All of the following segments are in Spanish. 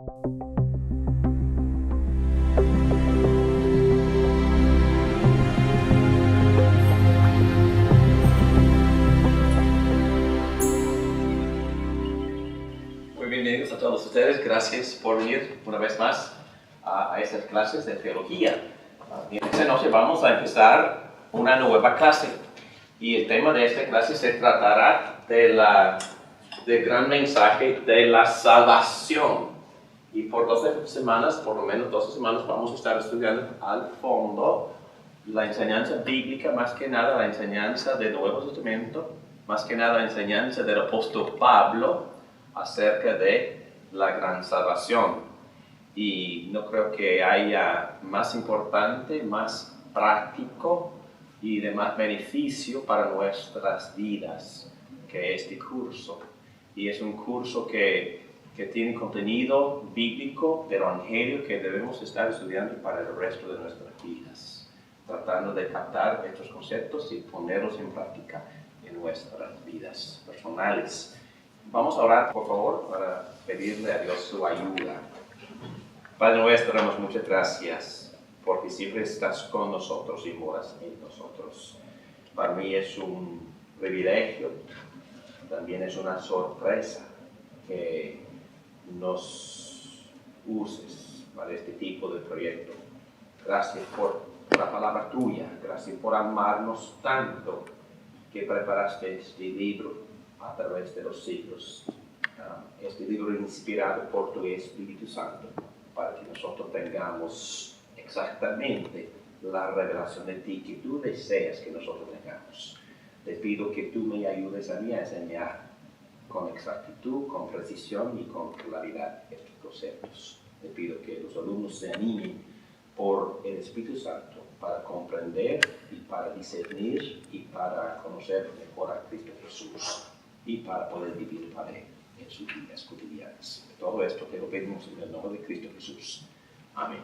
Muy bienvenidos a todos ustedes. Gracias por venir una vez más a estas clases de teología. Y esta noche vamos a empezar una nueva clase. Y el tema de esta clase se tratará del gran mensaje de la salvación. Y por 12 semanas, por lo menos 12 semanas, vamos a estar estudiando al fondo la enseñanza bíblica, más que nada la enseñanza del Nuevo Testamento, más que nada la enseñanza del apóstol Pablo acerca de la gran salvación. Y no creo que haya más importante, más práctico y de más beneficio para nuestras vidas que este curso. Y es un curso que tiene contenido bíblico del Evangelio que debemos estar estudiando para el resto de nuestras vidas, tratando de captar estos conceptos y ponerlos en práctica en nuestras vidas personales. Vamos a orar, por favor, para pedirle a Dios su ayuda. Padre nuestro, damos muchas gracias porque siempre estás con nosotros y moras en nosotros. Para mí es un privilegio, también es una sorpresa que nos uses para este tipo de proyecto. Gracias por la palabra tuya, gracias por amarnos tanto que preparaste este libro a través de los siglos. Este libro inspirado por tu Espíritu Santo, para que nosotros tengamos exactamente la revelación de ti que tú deseas que nosotros tengamos. Te pido que tú me ayudes a mí a enseñar con exactitud, con precisión y con claridad estos conceptos. Te pido que los alumnos se animen por el Espíritu Santo para comprender y para discernir y para conocer mejor a Cristo Jesús y para poder vivir para Él en sus vidas cotidianas. Todo esto te lo pedimos en el nombre de Cristo Jesús. Amén.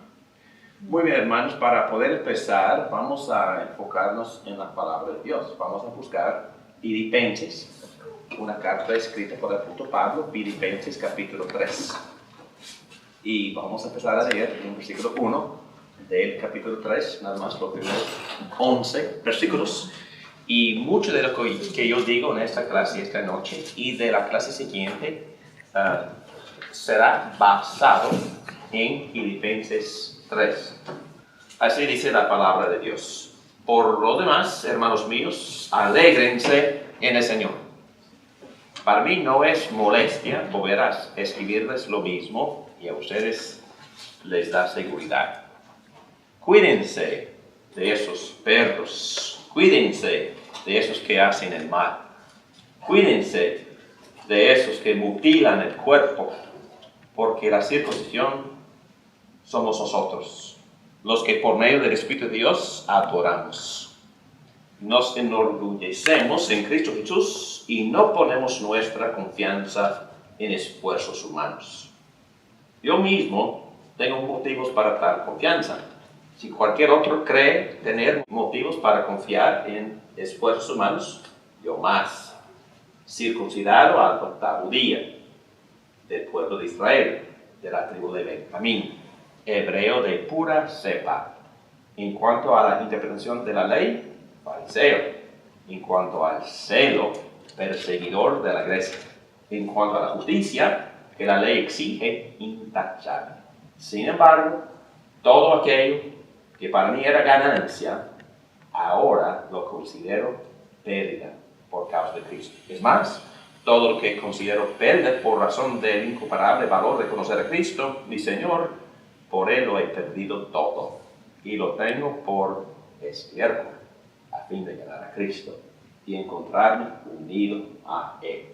Muy bien, hermanos, para poder empezar, vamos a enfocarnos en la palabra de Dios. Vamos a buscar Filipenses, una carta escrita por el apóstol Pablo, Filipenses capítulo 3. Y vamos a empezar a leer en el versículo 1 del capítulo 3, nada más los primeros 11 versículos. Y mucho de lo que yo digo en esta clase esta noche y de la clase siguiente será basado en Filipenses 3. Así dice la palabra de Dios. Por lo demás, hermanos míos, alégrense en el Señor. Para mí no es molestia volver a escribirles lo mismo y a ustedes les da seguridad. Cuídense de esos perros. Cuídense de esos que hacen el mal. Cuídense de esos que mutilan el cuerpo, porque la circuncisión somos nosotros, los que por medio del Espíritu de Dios adoramos. Nos enorgullecemos en Cristo Jesús y no ponemos nuestra confianza en esfuerzos humanos. Yo mismo tengo motivos para tal confianza. Si cualquier otro cree tener motivos para confiar en esfuerzos humanos, yo más. Circuncidado al 8º día, del pueblo de Israel, de la tribu de Benjamín, hebreo de pura cepa. En cuanto a la interpretación de la ley, fariseo. En cuanto al celo, perseguidor de la iglesia. En cuanto a la justicia que la ley exige, intachable. Sin embargo, todo aquello que para mí era ganancia, ahora lo considero pérdida por causa de Cristo. Es más, todo lo que considero pérdida por razón del incomparable valor de conocer a Cristo, mi Señor, por Él lo he perdido todo y lo tengo por estiércol, a fin de ganar a Cristo y encontrarme unido a Él.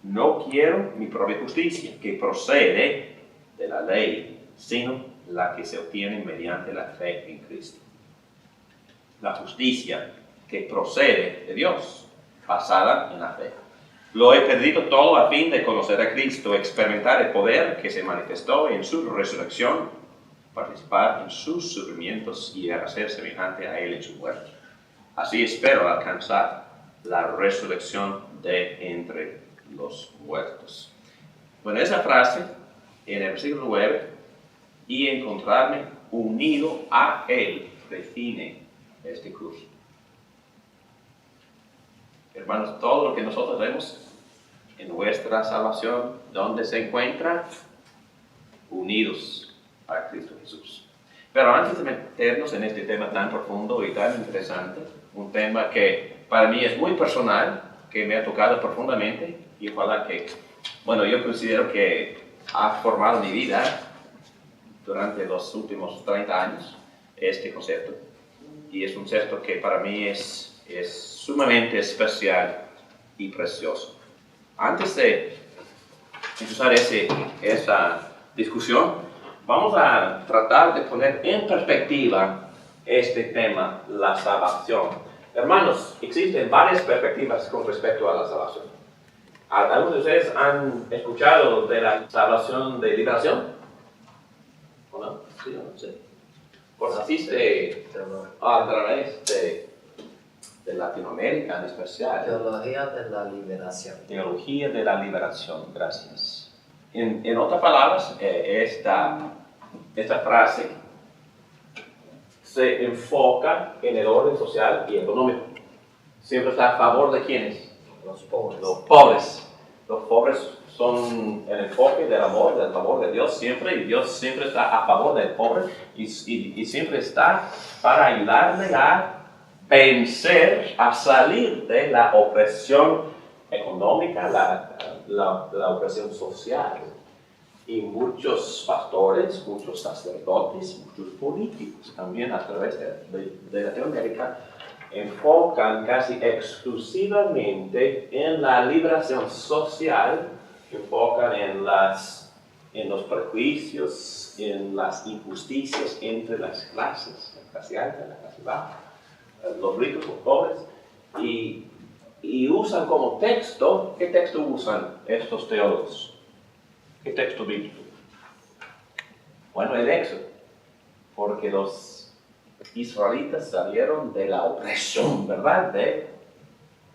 No quiero mi propia justicia, que procede de la ley, sino la que se obtiene mediante la fe en Cristo. La justicia que procede de Dios, basada en la fe. Lo he perdido todo a fin de conocer a Cristo, experimentar el poder que se manifestó en su resurrección, participar en sus sufrimientos y llegar a ser semejante a Él en su muerte. Así espero alcanzar la resurrección de entre los muertos. Bueno, esa frase en el versículo 9, y encontrarme unido a Él, define este curso. Hermanos, todo lo que nosotros vemos en nuestra salvación, ¿dónde se encuentra? Unidos a Cristo Jesús. Pero antes de meternos en este tema tan profundo y tan interesante, un tema que para mí es muy personal, que me ha tocado profundamente, y ojalá que, bueno, yo considero que ha formado mi vida durante los últimos 30 años, este concepto. Y es un concepto que para mí es sumamente especial y precioso. Antes de empezar esa discusión, vamos a tratar de poner en perspectiva este tema, la salvación. Hermanos, existen varias perspectivas con respecto a la salvación. ¿Algunos de ustedes han escuchado de la salvación de liberación? ¿O no? Sí, o no sé. Pues asiste a través de Latinoamérica en especial. Teología de la liberación. Teología de la liberación, gracias. En otras palabras, esta frase se enfoca en el orden social y económico. Siempre está a favor de ¿quiénes? Los pobres. Los pobres. Los pobres son el enfoque del favor de Dios siempre, y Dios siempre está a favor del pobre y siempre está para ayudarle a vencer, a salir de la opresión económica, la opresión social. Y muchos pastores, muchos sacerdotes, muchos políticos también a través de Latinoamérica enfocan casi exclusivamente en la liberación social, enfocan en los prejuicios, en las injusticias entre las clases, la clase alta, la clase baja, los ricos, los pobres, y usan como texto, ¿qué texto usan estos teólogos? ¿Qué texto bíblico? Bueno, el Éxodo, porque los israelitas salieron de la opresión, ¿verdad?, de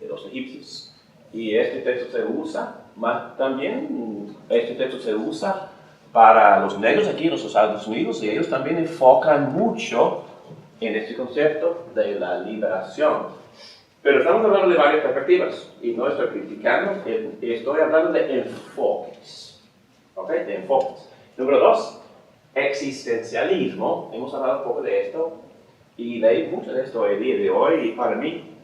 los egipcios. Y este texto se usa, también este texto se usa para los negros aquí en los Estados Unidos, y ellos también enfocan mucho en este concepto de la liberación. Pero estamos hablando de varias perspectivas, y no estoy criticando, estoy hablando de enfoques. ¿Ok? De enfoques. Número 2, existencialismo. Hemos hablado un poco de esto, y leí mucho de esto el día de hoy, y para mí,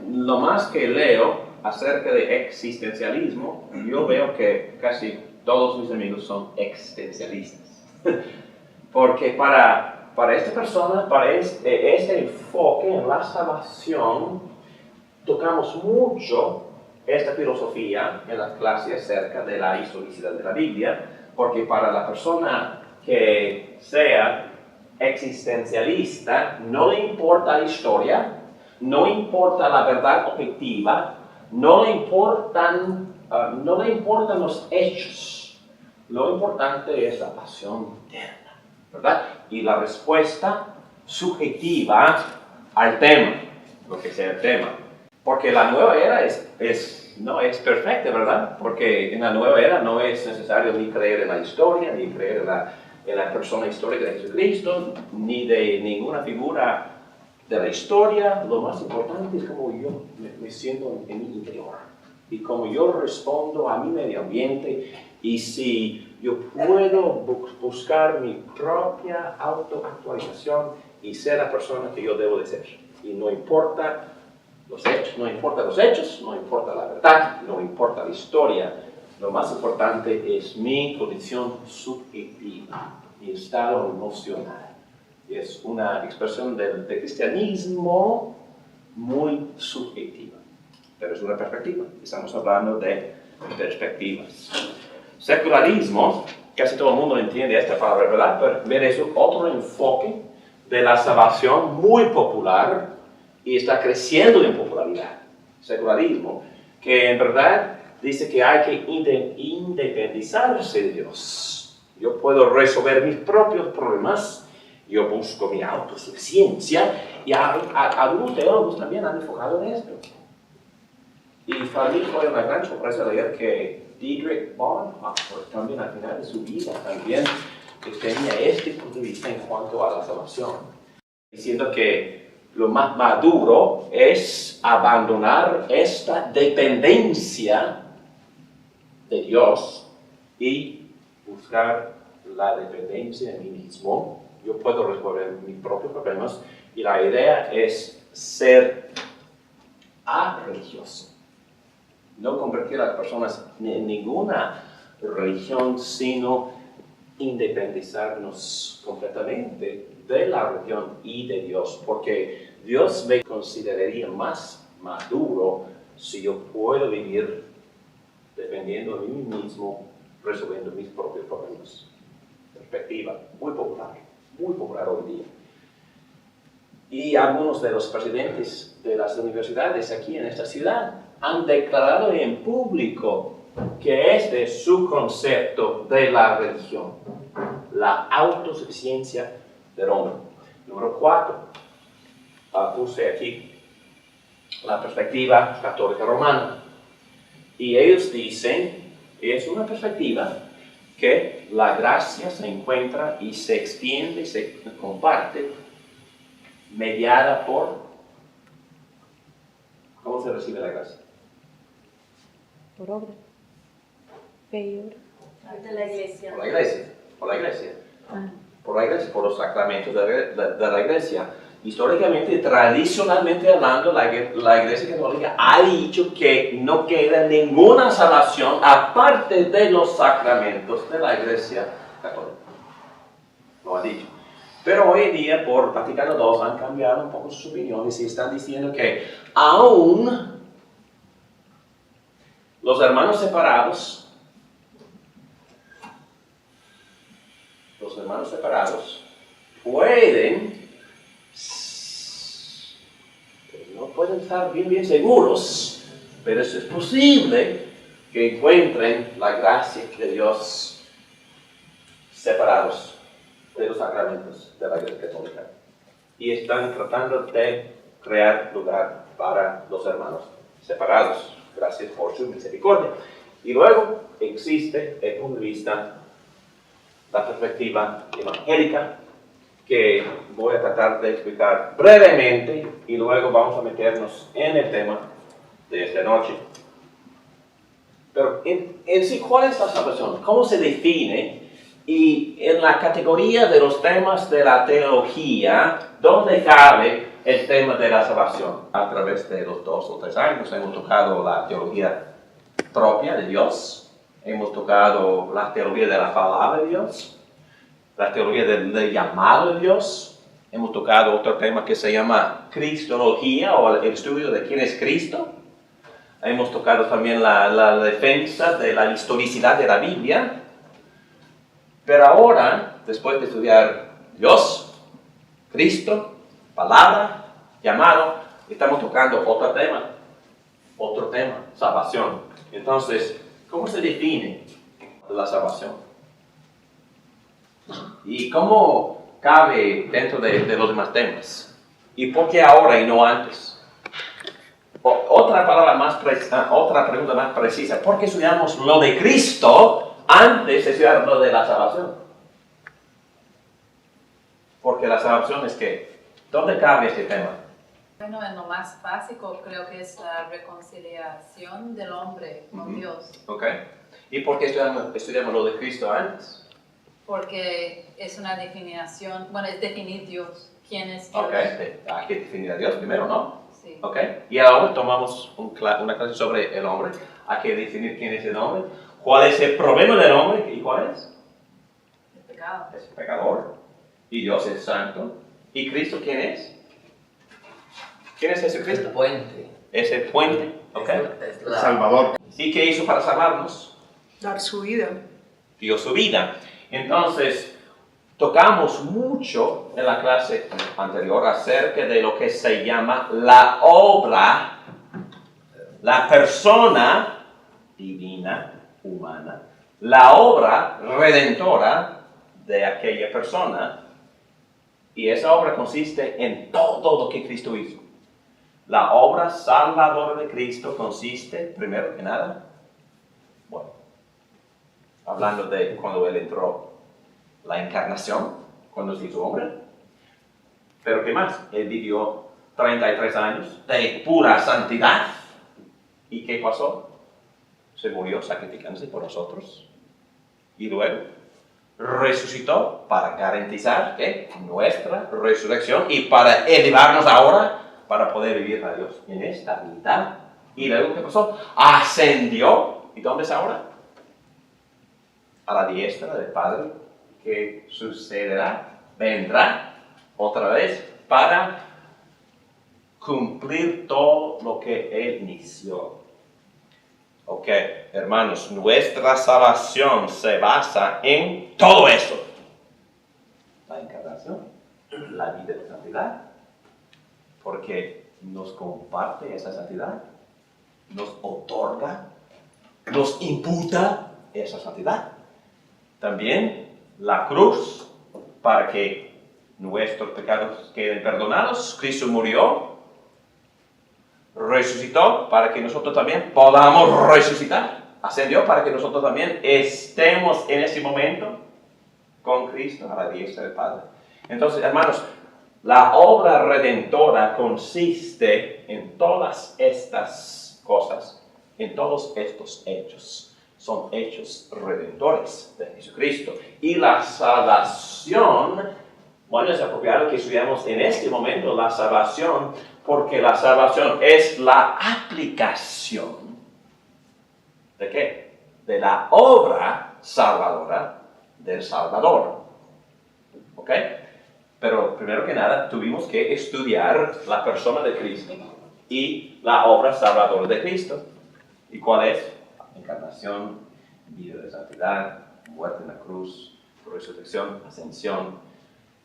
lo más que leo acerca de existencialismo, yo veo que casi todos mis amigos son existencialistas. Porque para esta persona, para este enfoque en la salvación, tocamos mucho esta filosofía en las clases acerca de la historicidad de la Biblia, porque para la persona que sea existencialista no le importa la historia, no importa la verdad objetiva, no le importan los hechos. Lo importante es la pasión eterna, ¿verdad? Y la respuesta subjetiva al tema, lo que sea el tema. Porque la nueva era no es perfecta, ¿verdad? Porque en la nueva era no es necesario ni creer en la historia, ni creer en la persona histórica de Jesucristo, ni de ninguna figura de la historia. Lo más importante es cómo yo me siento en mi interior, y cómo yo respondo a mi medio ambiente, y si yo puedo buscar mi propia autoactualización y ser la persona que yo debo de ser. Y no importa los hechos, no importa la verdad, no importa la historia. Lo más importante es mi condición subjetiva, mi estado emocional. Y es una expresión del cristianismo muy subjetiva, pero es una perspectiva. Estamos hablando de perspectivas. Secularismo, casi todo el mundo entiende esta palabra, ¿verdad? Pero es otro enfoque de la salvación muy popular, y está creciendo en popularidad. Secularismo, que en verdad dice que hay que independizarse de Dios. Yo puedo resolver mis propios problemas, yo busco mi autosuficiencia, y algunos teólogos también han enfocado en esto. Y para mí fue una gran sorpresa leer que Dietrich Bonhoeffer, también al final de su vida, también tenía este punto de vista en cuanto a la salvación, diciendo que lo más maduro es abandonar esta dependencia de Dios y buscar la dependencia de mí mismo. Yo puedo resolver mis propios problemas y la idea es ser religioso. No convertir a las personas en ninguna religión, sino independizarnos completamente de la religión y de Dios, porque Dios me consideraría más maduro si yo puedo vivir dependiendo de mí mismo, resolviendo mis propios problemas. Perspectiva muy popular hoy día. Y algunos de los presidentes de las universidades aquí en esta ciudad han declarado en público que este es su concepto de la religión, la autosuficiencia del hombre. Número 4, puse aquí la perspectiva católica romana. Y ellos dicen, es una perspectiva que la gracia se encuentra y se extiende, se comparte, mediada por... ¿Cómo se recibe la gracia? Por obra. Fe y obra. De la iglesia. Por la iglesia. Por la iglesia. Ah. Por la iglesia, por los sacramentos de la iglesia. Históricamente, tradicionalmente hablando, la iglesia católica ha dicho que no queda ninguna salvación aparte de los sacramentos de la iglesia católica. Lo ha dicho. Pero hoy en día, por Vaticano II, han cambiado un poco sus opiniones y están diciendo que aún los hermanos separados pueden, no pueden estar bien seguros, pero eso es posible que encuentren la gracia de Dios separados de los sacramentos de la Iglesia Católica. Y están tratando de crear lugar para los hermanos separados, gracias por su misericordia. Y luego existe el punto de vista, la perspectiva evangélica, que voy a tratar de explicar brevemente y luego vamos a meternos en el tema de esta noche. Pero en sí, ¿cuál es la salvación? ¿Cómo se define? Y en la categoría de los temas de la teología, ¿dónde cabe el tema de la salvación? A través de los 2 o 3 años hemos tocado la teología propia de Dios, hemos tocado la teología de la palabra de Dios, la teología del llamado de Dios, hemos tocado otro tema que se llama Cristología o el estudio de quién es Cristo, hemos tocado también la defensa de la historicidad de la Biblia. Pero ahora, después de estudiar Dios, Cristo, palabra, llamado, estamos tocando otro tema, salvación. Entonces, ¿cómo se define la salvación? ¿Y cómo cabe dentro de los demás temas? ¿Y por qué ahora y no antes? Otra pregunta más precisa. ¿Por qué estudiamos lo de Cristo antes de estudiar lo de la salvación? Porque la salvación es que, ¿dónde cabe este tema? Bueno, en lo más básico creo que es la reconciliación del hombre con Dios. Ok. ¿Y por qué estudiamos lo de Cristo antes? Porque es una definición, bueno, es definir Dios, quién es Dios. Ok, hay que definir a Dios primero, ¿no? Sí. Ok. Y ahora tomamos una clase sobre el hombre. Hay que definir quién es el hombre, cuál es el problema del hombre y cuál es. El pecado. Es pecador. Y Dios es santo. ¿Y Cristo quién es? ¿Quién es Jesucristo? El puente. Es el puente. Ok. Es la... Salvador. ¿Y qué hizo para salvarnos? Dar su vida. Dio su vida. Entonces, tocamos mucho en la clase anterior acerca de lo que se llama la obra, la persona divina, humana, la obra redentora de aquella persona. Y esa obra consiste en todo lo que Cristo hizo. La obra salvadora de Cristo consiste, primero que nada, bueno, hablando de cuando Él entró, la encarnación, cuando se hizo hombre. Pero ¿qué más? Él vivió 33 años de pura santidad. ¿Y qué pasó? Se murió sacrificándose por nosotros. Y luego resucitó para garantizar que nuestra resurrección y para elevarnos ahora para poder vivir a Dios en esta vida. Y luego ¿qué pasó? Ascendió. ¿Y dónde es ahora? A la diestra del Padre, que sucederá, vendrá otra vez para cumplir todo lo que Él inició. Ok, hermanos, nuestra salvación se basa en todo eso. La encarnación, la vida de santidad, porque nos comparte esa santidad, nos otorga, nos imputa esa santidad. También la cruz, para que nuestros pecados queden perdonados. Cristo murió, resucitó para que nosotros también podamos resucitar. Ascendió para que nosotros también estemos en ese momento con Cristo a la diestra del Padre. Entonces, hermanos, la obra redentora consiste en todas estas cosas, en todos estos hechos. Son hechos redentores de Jesucristo. Y la salvación, bueno, es apropiado que estudiamos en este momento la salvación, porque la salvación es la aplicación ¿de qué? De la obra salvadora del Salvador. ¿Ok? Pero primero que nada tuvimos que estudiar la persona de Cristo y la obra salvadora de Cristo. ¿Y cuál es? Encarnación, vida de santidad, muerte en la cruz, resurrección, ascensión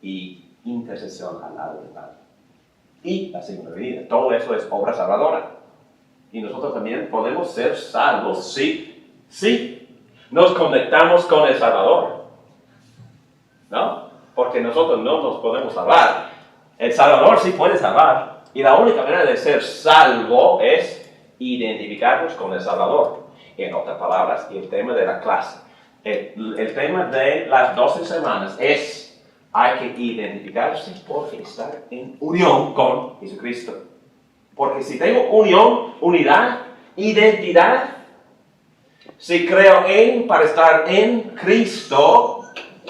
y intercesión al lado del Padre. Y la segunda venida. Todo eso es obra salvadora. Y nosotros también podemos ser salvos si nos conectamos con el Salvador. ¿No? Porque nosotros no nos podemos salvar. El Salvador sí puede salvar. Y la única manera de ser salvo es identificarnos con el Salvador. En otras palabras, el tema de la clase. El tema de las 12 semanas es: hay que identificarse por estar en unión con Jesucristo. Porque si tengo unión, unidad, identidad, si creo para estar en Cristo,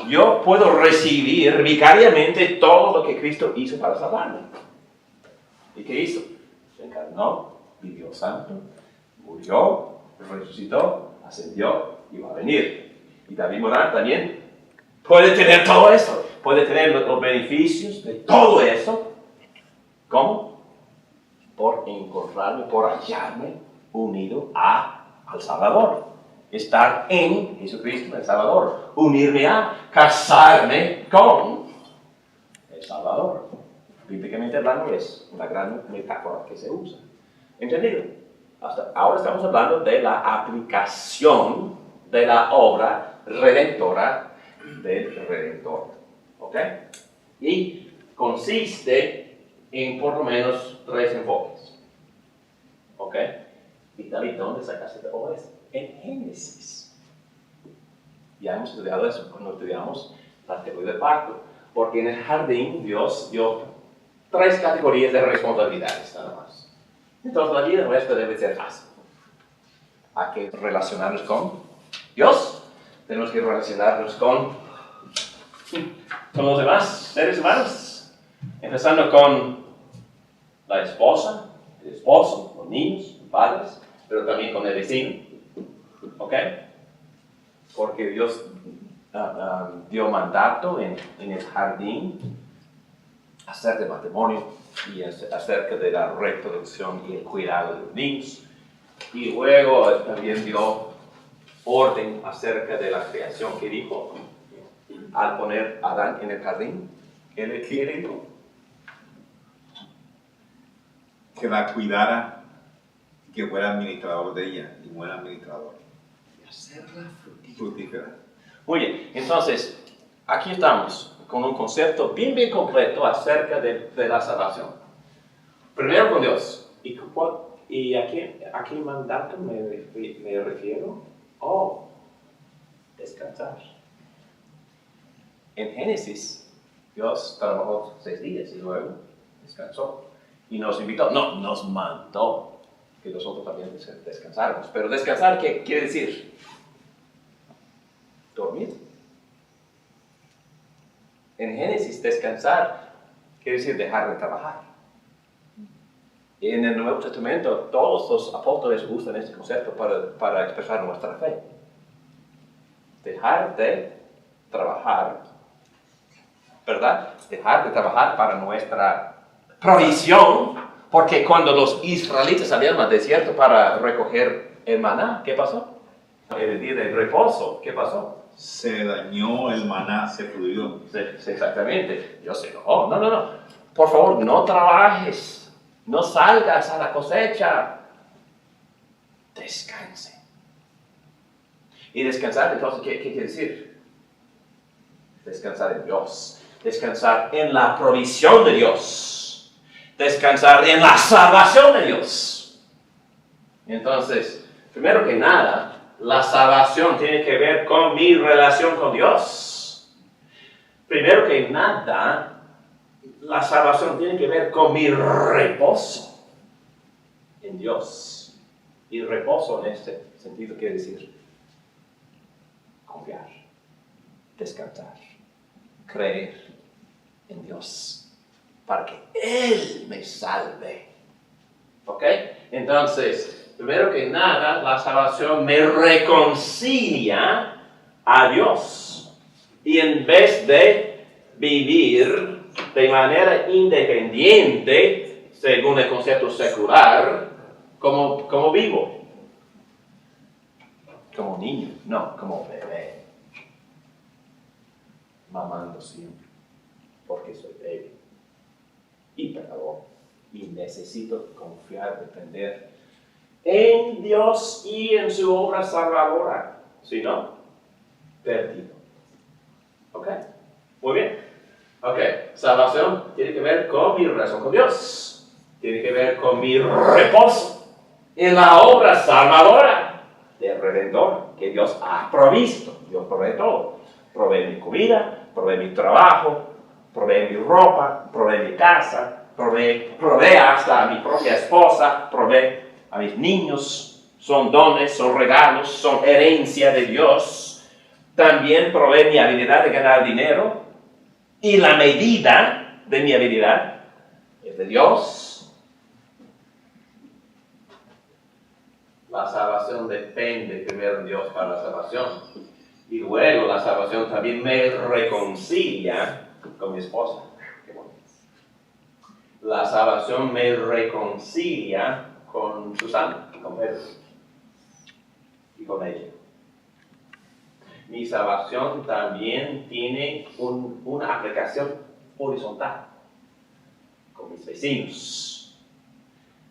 yo puedo recibir vicariamente todo lo que Cristo hizo para salvarme. ¿Y qué hizo? Se encarnó, vivió santo, murió, resucitó, ascendió y va a venir. Y David Morán también puede tener todo eso, puede tener los beneficios de todo eso. ¿Cómo? Por encontrarme, por hallarme unido al Salvador. Estar en Jesucristo, el Salvador. Unirme casarme con el Salvador. Bíblicamente hablando es una gran metáfora que se usa. ¿Entendido? Hasta ahora estamos hablando de la aplicación de la obra redentora del Redentor. ¿Ok? Y consiste en por lo menos 3 enfoques. ¿Ok? Y David, ¿dónde sacaste todo eso? En Génesis. Ya hemos estudiado eso cuando estudiamos la teoría del pacto. Porque en el jardín Dios dio 3 categorías de responsabilidades, nada más. Entonces la vida nuestra debe ser fácil. Hay que relacionarnos con Dios. Tenemos que relacionarnos con los demás seres humanos. Empezando con la esposa, el esposo, los niños, los padres, pero también con el vecino. ¿Ok? Porque Dios dio mandato en el jardín acerca del matrimonio y acerca de la reproducción y el cuidado de los niños. Y luego también dio orden acerca de la creación que dijo al poner a Adán en el jardín. ¿Qué le dijo? Que la cuidara, que fuera administrador de ella, y buen administrador. Y hacerla Fructífera. Muy bien, entonces, aquí estamos con un concepto bien completo acerca de la salvación. Primero con Dios. ¿Y a qué mandato me refiero? descansar. En Génesis, Dios trabajó 6 días y luego descansó. Y nos invitó, no, nos mandó que nosotros también descansáramos. Pero descansar, ¿qué quiere decir? Dormir. En Génesis, descansar quiere decir dejar de trabajar. En el Nuevo Testamento, todos los apóstoles usan este concepto para expresar nuestra fe. Dejar de trabajar, ¿verdad? Dejar de trabajar para nuestra provisión, porque cuando los israelitas salieron al desierto para recoger el maná, ¿qué pasó? El día del reposo, ¿qué pasó? Se dañó el maná, se pudrió. Sí, exactamente. Yo sé, no. Por favor, no trabajes. No salgas a la cosecha. Descanse. Y descansar, entonces, ¿qué quiere decir? Descansar en Dios. Descansar en la provisión de Dios. Descansar en la salvación de Dios. Entonces, primero que nada, la salvación tiene que ver con mi relación con Dios. Primero que nada, la salvación tiene que ver con mi reposo en Dios. Y reposo en este sentido quiere decir confiar, descansar, creer en Dios para que Él me salve. ¿Ok? Entonces, primero que nada, la salvación me reconcilia a Dios. Y en vez de vivir de manera independiente, según el concepto secular, como vivo. Como niño, no, como bebé. Mamando siempre, porque soy débil y pecador. Y necesito confiar, depender en Dios y en su obra salvadora. Si no, perdido. ¿Ok? Muy bien. Ok, salvación tiene que ver con mi relación con Dios. Tiene que ver con mi reposo en la obra salvadora del Redentor que Dios ha provisto. Dios provee todo. Provee mi comida, provee mi trabajo, provee mi ropa, provee mi casa, provee hasta a mi propia esposa, provee a mis niños. Son dones, son regalos, son herencia de Dios. También provee mi habilidad de ganar dinero. Y la medida de mi habilidad es de Dios. La salvación depende primero de Dios para la salvación. Y luego la salvación también me reconcilia con mi esposa. Qué bonito. La salvación me reconcilia con Susana, con Pedro y con ella. Mi salvación también tiene una aplicación horizontal con mis vecinos.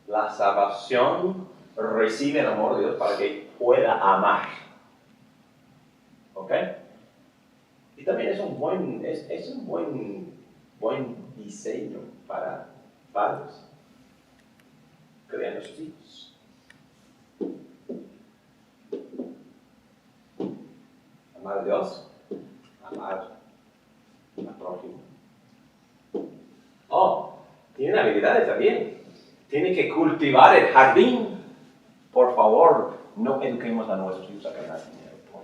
La salvación recibe el amor de Dios para que pueda amar. ¿Ok? Y también es un buen diseño para padres creando sus hijos. Amar a Dios, amar al prójimo. Tienen habilidades también. Tienen que cultivar el jardín. Por favor, no eduquemos a nuestros hijos a ganar dinero, por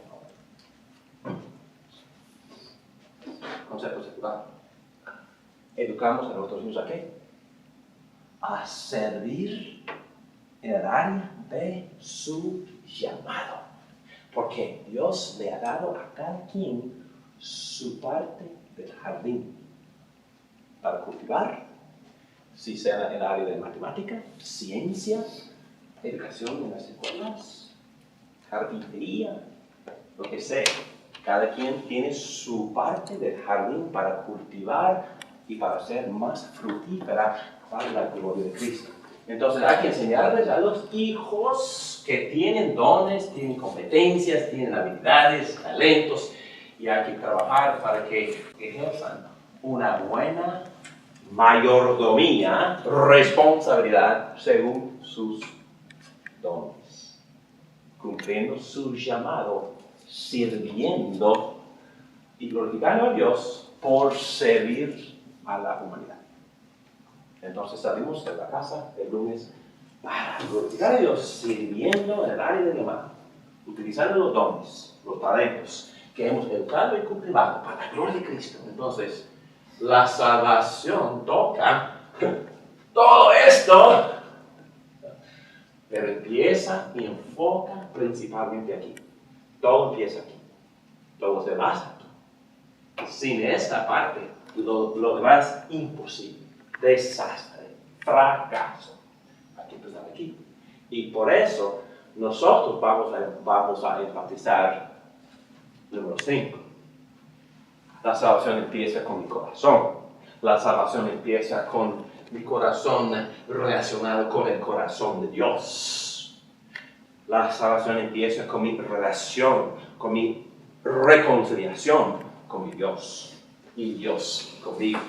favor. Concepto secular. Educamos a nuestros hijos a qué? A servir en el área de su llamado. Porque Dios le ha dado a cada quien su parte del jardín para cultivar, si sea en el área de matemática, ciencia, educación en las escuelas, carpintería, lo que sea. Cada quien tiene su parte del jardín para cultivar y para ser más fructífera para la gloria de Cristo. Entonces hay que enseñarles a los hijos que tienen dones, tienen competencias, tienen habilidades, talentos, y hay que trabajar para que ejerzan una buena mayordomía, responsabilidad según sus dones, cumpliendo su llamado sirviendo y glorificando a Dios por servir a la humanidad. Entonces salimos de la casa el lunes para glorificar a Dios, sirviendo en el área de la mano, utilizando los dones, los talentos que hemos educado y cultivado para la gloria de Cristo. Entonces, la salvación toca todo esto, pero empieza y enfoca principalmente aquí. Todo empieza aquí. Todo se basa aquí. Sin esta parte, lo demás imposible. Desastre, fracaso. Hay que empezar aquí. Y por eso nosotros vamos a enfatizar número 5. La salvación empieza con mi corazón. La salvación empieza con mi corazón relacionado con el corazón de Dios. La salvación empieza con mi relación, con mi reconciliación con mi Dios y Dios conmigo.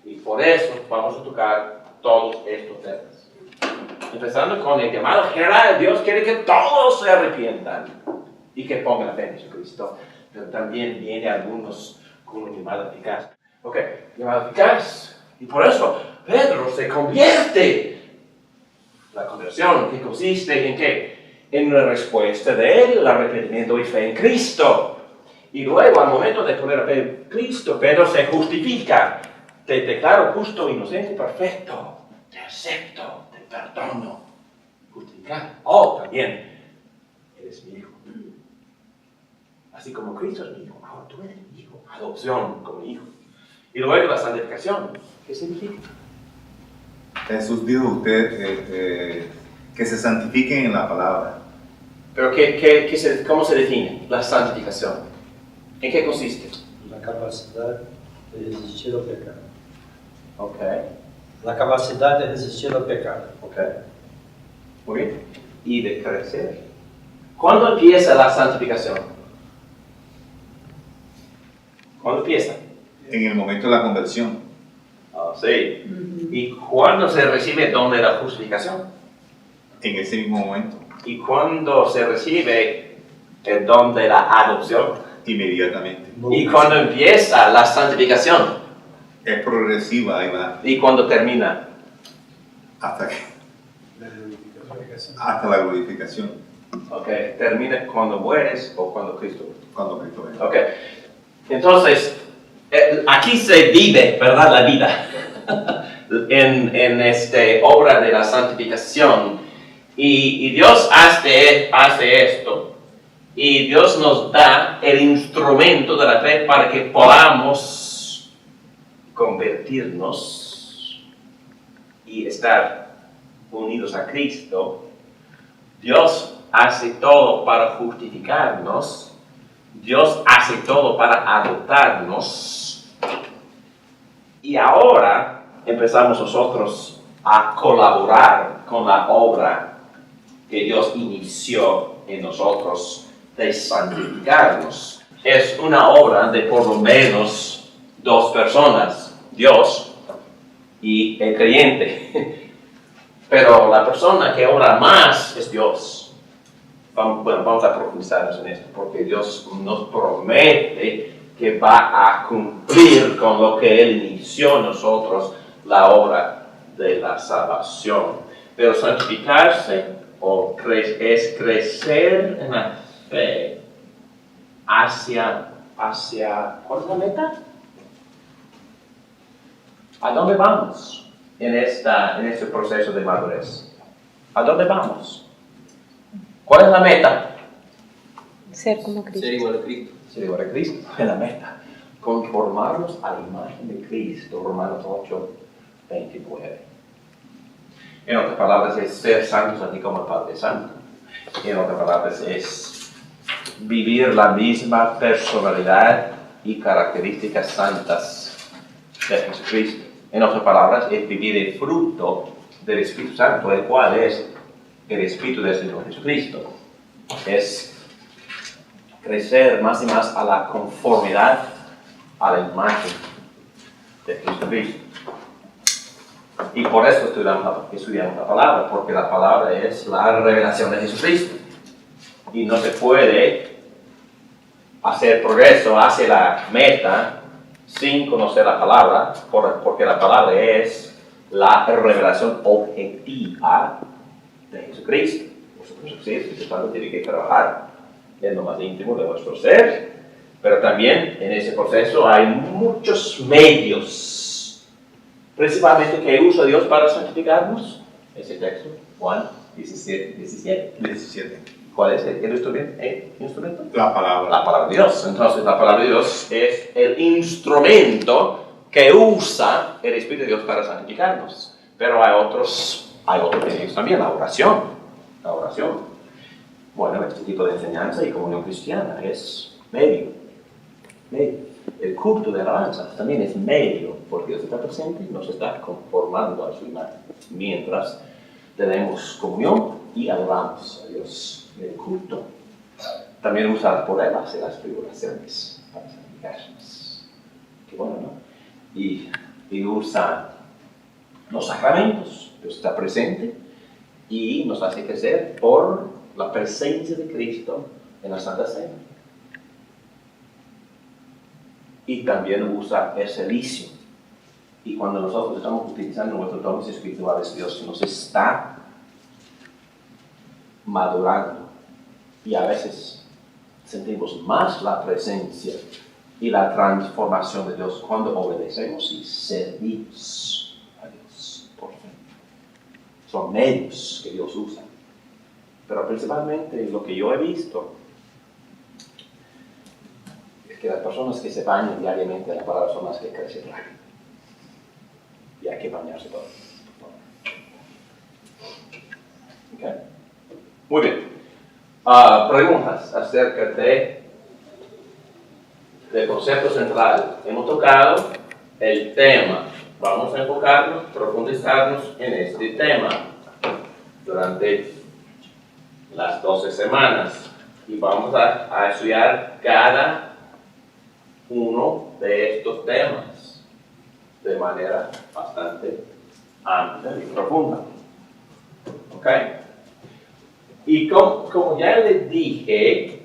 Y por eso vamos a tocar todos estos temas. Empezando con el llamado general, Dios quiere que todos se arrepientan y que pongan la fe en Jesucristo. Pero también viene algunos con un llamado eficaz. Ok, llamado eficaz. Y por eso Pedro se convierte. La conversión, ¿qué consiste en qué? En una respuesta de él, el arrepentimiento y fe en Cristo. Y luego, al momento de poner la fe en Cristo, Pedro se justifica. Te declaro justo, inocente, perfecto. Te acepto, te perdono. Justificar. Oh, también, eres mi hijo. Así como Cristo es mi hijo, ahora tú eres mi hijo. Adopción como hijo. Y luego la santificación. ¿Qué significa? Jesús dijo usted que se santifiquen en la palabra. Pero ¿cómo se define la santificación? ¿En qué consiste? La capacidad de resistir al pecado. Ok. La capacidad de resistir al pecado. Ok. Muy bien. Y de crecer. ¿Cuándo empieza la santificación? ¿Cuándo empieza? En el momento de la conversión. Ah, sí. ¿Y cuándo se recibe el don de la justificación? En ese mismo momento. ¿Y cuándo se recibe el don de la adopción? Inmediatamente. ¿Y cuándo empieza la santificación? Es progresiva, ahí va. ¿Y cuándo termina? Hasta la glorificación. Ok. ¿Termina cuando mueres o cuando Cristo muere? Cuando Cristo venga. Ok. Entonces, aquí se vive, ¿verdad? La vida. en esta obra de la santificación. Y Dios hace esto. Y Dios nos da el instrumento de la fe para que podamos convertirnos y estar unidos a Cristo. Dios hace todo para justificarnos. Dios hace todo para adoptarnos. Y ahora empezamos nosotros a colaborar con la obra que Dios inició en nosotros de santificarnos. Es una obra de por lo menos 2 personas, Dios y el creyente. Pero la persona que obra más es Dios. Vamos a profundizar en esto, porque Dios nos promete que va a cumplir con lo que Él inició en nosotros, la obra de la salvación. Pero santificarse es crecer en la fe hacia ¿cuál es la meta? ¿A dónde vamos en este proceso de madurez? ¿A dónde vamos? ¿Cuál es la meta? Ser como Cristo. Ser igual a Cristo. Ser igual a Cristo es la meta. Conformarnos a la imagen de Cristo, Romanos 8, 29. En otras palabras, es ser santos así como el Padre es santo. En otras palabras, es vivir la misma personalidad y características santas de Jesucristo. En otras palabras, es vivir el fruto del Espíritu Santo, el cual es el Espíritu del Señor Jesucristo. Es crecer más y más a la conformidad a la imagen de Jesucristo. Y por eso estudiamos la palabra, porque la palabra es la revelación de Jesucristo. Y no se puede hacer progreso hacia la meta sin conocer la palabra, porque la palabra es la revelación objetiva de Jesucristo. Por supuesto que sí, el Espíritu Santo tiene que trabajar en lo más íntimo de nuestro ser, pero también en ese proceso hay muchos medios, principalmente que usa Dios para santificarnos. Ese texto, Juan 17. ¿Cuál es el instrumento? La palabra. La palabra de Dios. Entonces, la palabra de Dios es el instrumento que usa el Espíritu de Dios para santificarnos. Pero hay otros medios también, la oración. La oración. Bueno, este tipo de enseñanza y comunión cristiana es medio. El culto de alabanza también es medio, porque Dios está presente y nos está conformando a su imagen. Mientras tenemos comunión y adoramos a Dios en el culto. También usa las pruebas y las tribulaciones para santificarnos. Qué bueno, ¿no? Y usa los sacramentos. Dios está presente y nos hace crecer por la presencia de Cristo en la Santa Cena. Y también usa el servicio. Y cuando nosotros estamos utilizando nuestros dones espirituales, Dios nos está madurando. Y a veces sentimos más la presencia y la transformación de Dios cuando obedecemos y servimos a Dios por fe. Son medios que Dios usa. Pero principalmente lo que yo he visto es que las personas que se bañan diariamente en la palabra son las que crecen rápido. Y hay que bañarse todos. ¿Okay? Muy bien. Preguntas acerca del concepto central. Hemos tocado el tema. Vamos a enfocarnos, profundizarnos en este tema durante las 12 semanas. Y vamos a estudiar cada uno de estos temas de manera bastante amplia y profunda. ¿Ok? Y como ya les dije,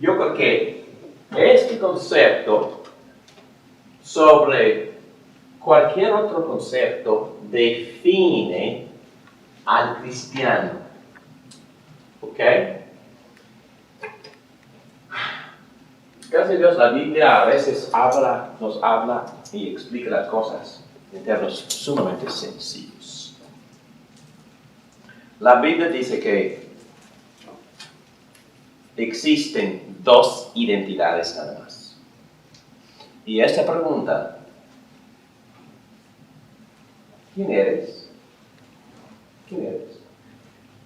yo creo que este concepto sobre cualquier otro concepto define al cristiano. ¿Ok? Gracias a Dios, la Biblia a veces nos habla y explica las cosas en términos sumamente sencillos. La Biblia dice que existen dos identidades nada más. Y esta pregunta, ¿quién eres? ¿Quién eres?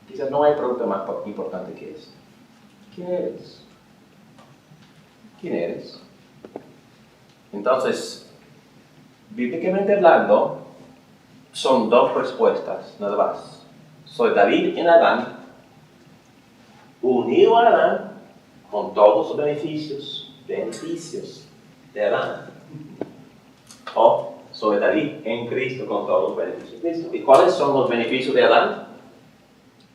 Quizás no hay pregunta más importante que esta. ¿Quién eres? ¿Quién eres? Entonces, bíblicamente hablando, son dos respuestas, nada más. Soy David en Adán, unido a Adán, con todos los beneficios de Adán. O soy David en Cristo con todos los beneficios de Cristo. ¿Y cuáles son los beneficios de Adán?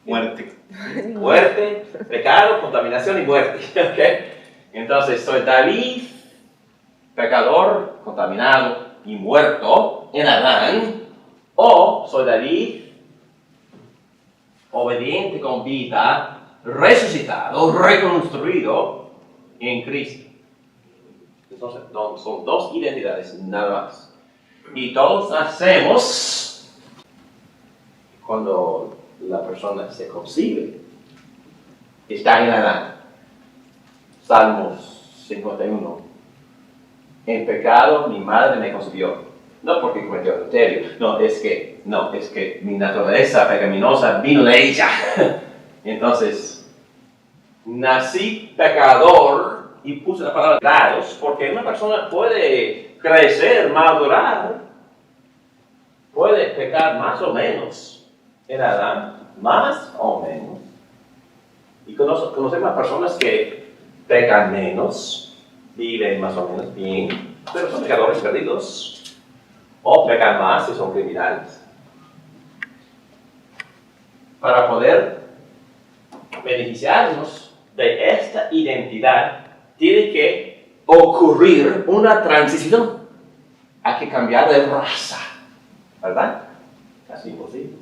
Muerte. Muerte, pecado, contaminación y muerte. ¿Okay? Entonces, soy David, pecador, contaminado y muerto en Adán, o soy David, obediente con vida, resucitado, reconstruido en Cristo. Entonces, son dos identidades, nada más. Y todos nacemos cuando la persona se concibe. Está en Adán. Salmos 51. En pecado mi madre me concibió. No porque cometió adulterio. No, es que mi naturaleza pecaminosa vino de ella. Entonces, nací pecador y puse la palabra grados, porque una persona puede crecer, madurar, puede pecar más o menos en Adán, más o menos. Y conocemos a personas que pecan menos, viven más o menos bien, pero son pecadores perdidos, o pecan más y son criminales. Para poder beneficiarnos de esta identidad, tiene que ocurrir una transición. Hay que cambiar de raza, ¿verdad? Casi imposible.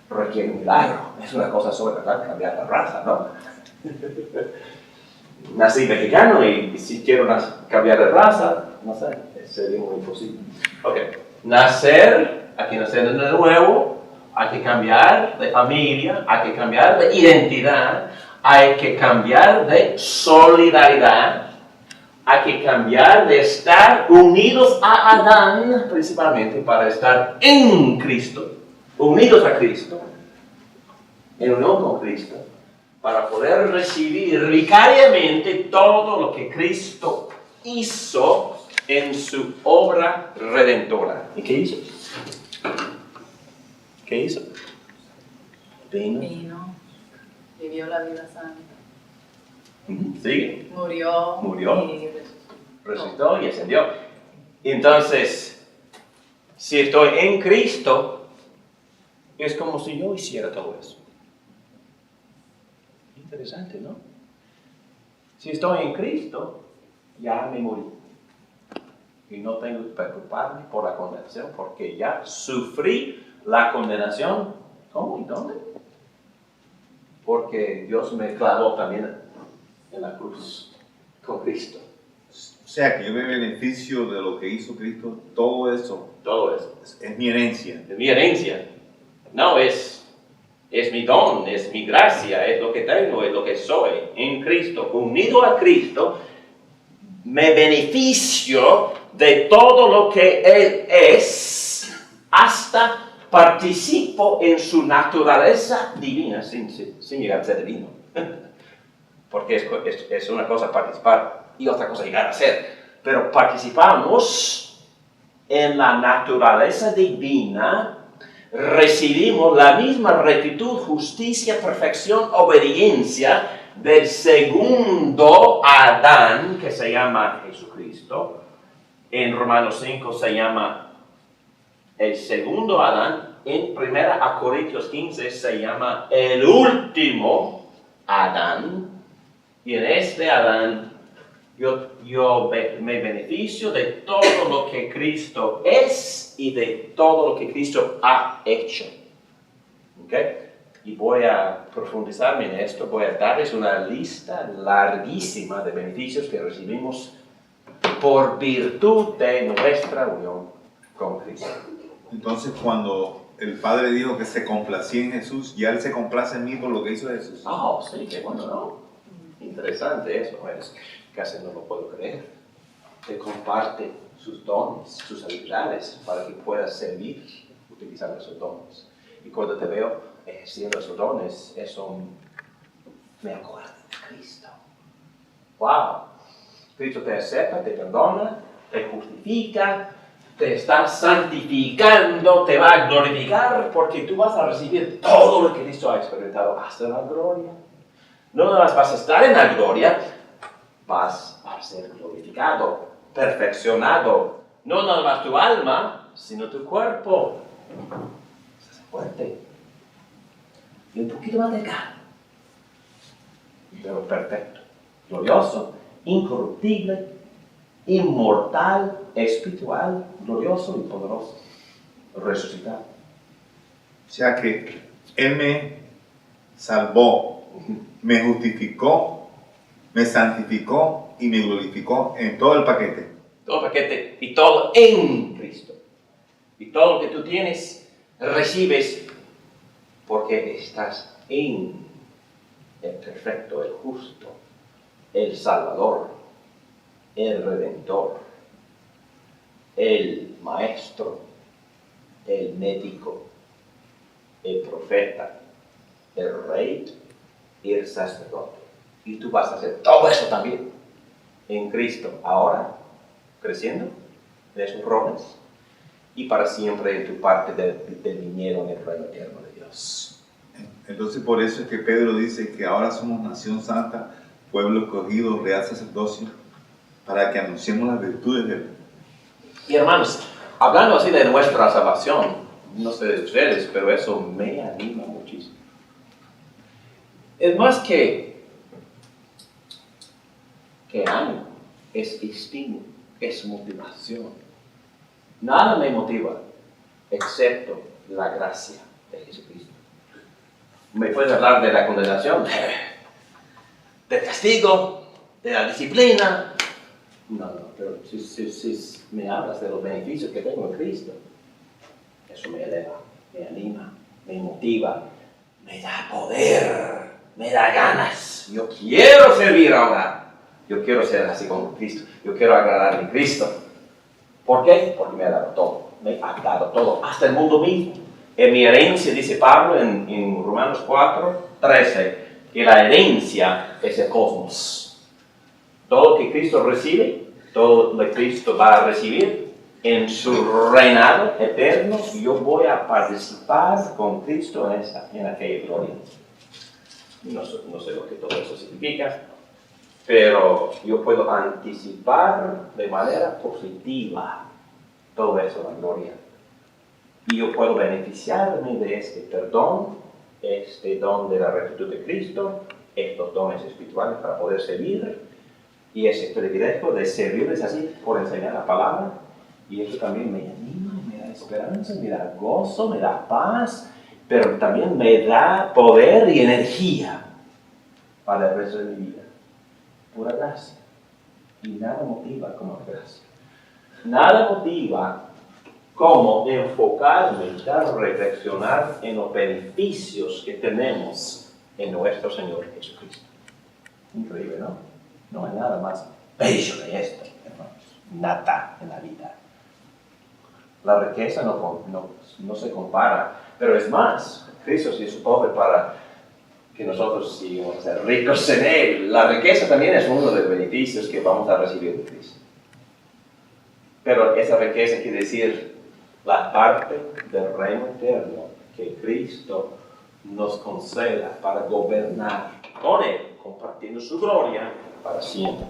Requiere un milagro. Es una cosa sobrenatural cambiar de raza, ¿no? Nací mexicano y si quiero cambiar de raza, no sé, sería muy imposible. Ok, hay que nacer de nuevo, hay que cambiar de familia, hay que cambiar de identidad, hay que cambiar de solidaridad, hay que cambiar de estar unidos a Adán, principalmente para estar en Cristo, unidos a Cristo, en unión con Cristo, para poder recibir vicariamente todo lo que Cristo hizo en su obra redentora. ¿Y qué hizo? ¿Qué hizo? Vino, vivió la vida santa. Sigue. Murió. Murió. Y Resucitó y ascendió. Entonces, si estoy en Cristo, es como si yo hiciera todo eso. Interesante, ¿no? Si estoy en Cristo, ya me morí. Y no tengo que preocuparme por la condenación, porque ya sufrí la condenación. ¿Cómo y dónde? Porque Dios me clavó también en la cruz con Cristo. O sea, que yo me beneficio de lo que hizo Cristo, todo eso Todo eso. es mi herencia. Es mi herencia. No, es mi don, es mi gracia, es lo que tengo, es lo que soy en Cristo. Unido a Cristo, me beneficio de todo lo que Él es, hasta participo en su naturaleza divina, sin llegar a ser divino. Porque es una cosa participar y otra cosa llegar a ser. Pero participamos en la naturaleza divina, recibimos la misma rectitud, justicia, perfección, obediencia del segundo Adán, que se llama Jesucristo. En Romanos 5 se llama el segundo Adán. En 1 Corintios 15 se llama el último Adán. Y en este Adán yo me beneficio de todo lo que Cristo es y de todo lo que Cristo ha hecho. ¿Ok? Y voy a profundizarme en esto, voy a darles una lista larguísima de beneficios que recibimos por virtud de nuestra unión con Cristo. Entonces, cuando el Padre dijo que se complacía en Jesús, ya Él se complace en mí por lo que hizo Jesús. Oh, sí, qué bueno, ¿no? Interesante eso, es casi no lo puedo creer. Te comparte sus dones, sus habilidades, para que puedas servir utilizando esos dones. Y cuando te veo ejerciendo esos dones, eso me acuerda de Cristo. ¡Wow! Cristo te acepta, te perdona, te justifica, te está santificando, te va a glorificar, porque tú vas a recibir todo lo que Cristo ha experimentado hasta la gloria. No nada más vas a estar en la gloria, vas a ser glorificado, perfeccionado. No nada más tu alma, sino tu cuerpo. Estás fuerte. Y un poquito más delgado. Pero perfecto, glorioso, incorruptible, inmortal, espiritual, glorioso y poderoso. Resucitado. O sea que Él me salvó, me justificó, me santificó y me glorificó en todo el paquete. Todo el paquete y todo en Cristo. Y todo lo que tú tienes, recibes porque estás en el perfecto, el justo, el Salvador, el Redentor, el Maestro, el Médico, el Profeta, el Rey y el Sacerdote. Y tú vas a hacer todo eso también en Cristo, ahora, creciendo de esos roles y para siempre en tu parte del viñedo en el reino eterno de Dios. Entonces por eso es que Pedro dice que ahora somos nación santa, pueblo escogido, real sacerdocio, para que anunciemos las virtudes de Él. Y hermanos, hablando así de nuestra salvación, no sé de ustedes, pero eso me anima muchísimo. Es más que es ánimo, es estímulo, es motivación. Nada me motiva excepto la gracia de Jesucristo. Me puedes hablar de la condenación, del castigo, de la disciplina. No, pero si me hablas de los beneficios que tengo en Cristo, eso me eleva, me anima, me motiva, me da poder, me da ganas. Yo quiero servir ahora. Yo quiero ser así como Cristo. Yo quiero agradar a Cristo. ¿Por qué? Porque me ha dado todo. Me ha dado todo, hasta el mundo mismo. En mi herencia, dice Pablo en Romanos 4:13, que la herencia es el cosmos. Todo lo que Cristo recibe, todo lo que Cristo va a recibir en su reinado eterno, yo voy a participar con Cristo en aquella gloria. No sé lo que todo eso significa, pero yo puedo anticipar de manera positiva todo eso, la gloria. Y yo puedo beneficiarme de este perdón, este don de la rectitud de Cristo, estos dones espirituales para poder servir, y ese privilegio de servirles así por enseñar la palabra. Y eso también me anima, me da esperanza, me da gozo, me da paz, pero también me da poder y energía para el resto de mi vida. Pura gracia. Y nada motiva como la gracia. Nada motiva como enfocarme y reflexionar en los beneficios que tenemos en nuestro Señor Jesucristo. Increíble, ¿no? No hay nada más bello de esto, hermanos. Nada en la vida. La riqueza no se compara, pero es más, Cristo se hizo pobre para que nosotros sigamos a ser ricos en Él. La riqueza también es uno de los beneficios que vamos a recibir de Cristo. Pero esa riqueza quiere decir la parte del reino eterno que Cristo nos conceda para gobernar con Él, compartiendo su gloria para siempre.